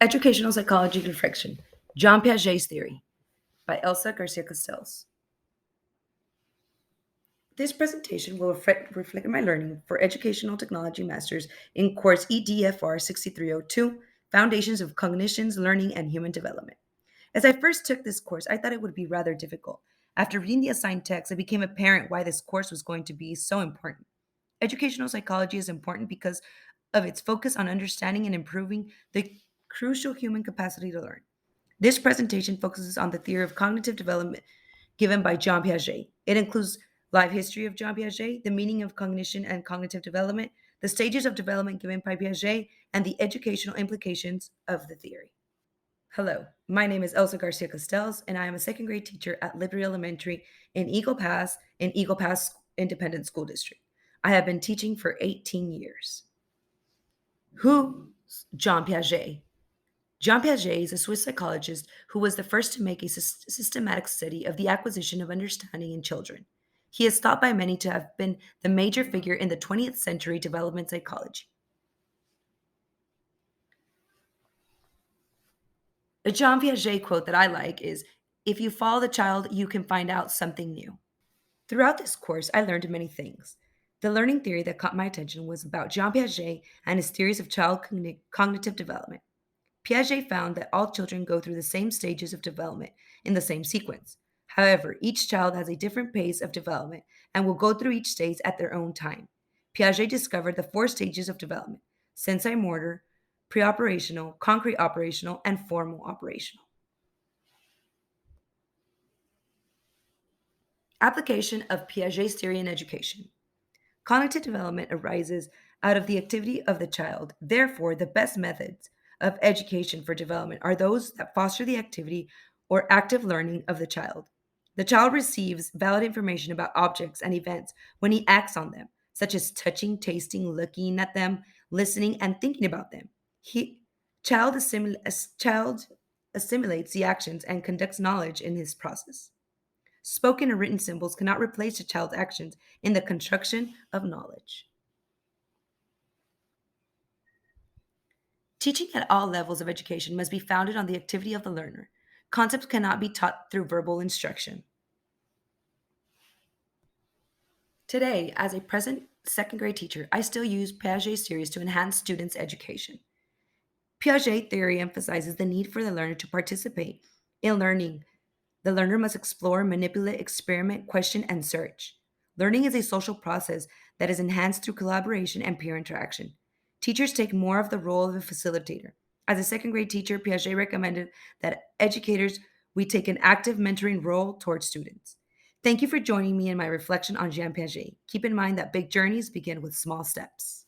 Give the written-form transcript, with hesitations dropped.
Educational Psychology Reflection, John Piaget's Theory, by Elsa Garcia Castells. This presentation will reflect my learning for Educational Technology Masters in course EDFR 6302, Foundations of Cognitions, Learning, and Human Development. As I first took this course, I thought it would be rather difficult. After reading the assigned text, it became apparent why this course was going to be so important. Educational psychology is important because of its focus on understanding and improving the crucial human capacity to learn. This presentation focuses on the theory of cognitive development given by John Piaget. It includes life history of John Piaget, the meaning of cognition and cognitive development, the stages of development given by Piaget, and the educational implications of the theory. Hello, my name is Elsa Garcia Castells, and I am a second grade teacher at Liberty Elementary in Eagle Pass Independent School District. I have been teaching for 18 years. Who's John Piaget? Jean Piaget is a Swiss psychologist who was the first to make a systematic study of the acquisition of understanding in children. He is thought by many to have been the major figure in the 20th century development psychology. A Jean Piaget quote that I like is, "If you follow the child, you can find out something new." Throughout this course, I learned many things. The learning theory that caught my attention was about Jean Piaget and his theories of child cognitive development. Piaget found that all children go through the same stages of development in the same sequence. However, each child has a different pace of development and will go through each stage at their own time. Piaget discovered the four stages of development: sensory-motor, pre-operational, concrete operational, and formal operational. Application of Piaget's theory in education. Cognitive development arises out of the activity of the child. Therefore, the best methods of education for development are those that foster the activity or active learning of the child. The child receives valid information about objects and events when he acts on them, such as touching, tasting, looking at them, listening, and thinking about them. He child assimilates the actions and conducts knowledge in his process. Spoken and written symbols cannot replace a child's actions in the construction of knowledge. Teaching at all levels of education must be founded on the activity of the learner. Concepts cannot be taught through verbal instruction. Today, as a present second grade teacher, I still use Piaget's theories to enhance students' education. Piaget theory emphasizes the need for the learner to participate in learning. The learner must explore, manipulate, experiment, question, and search. Learning is a social process that is enhanced through collaboration and peer interaction. Teachers take more of the role of a facilitator. As a second grade teacher, Piaget recommended that educators we take an active mentoring role towards students. Thank you for joining me in my reflection on Jean Piaget. Keep in mind that big journeys begin with small steps.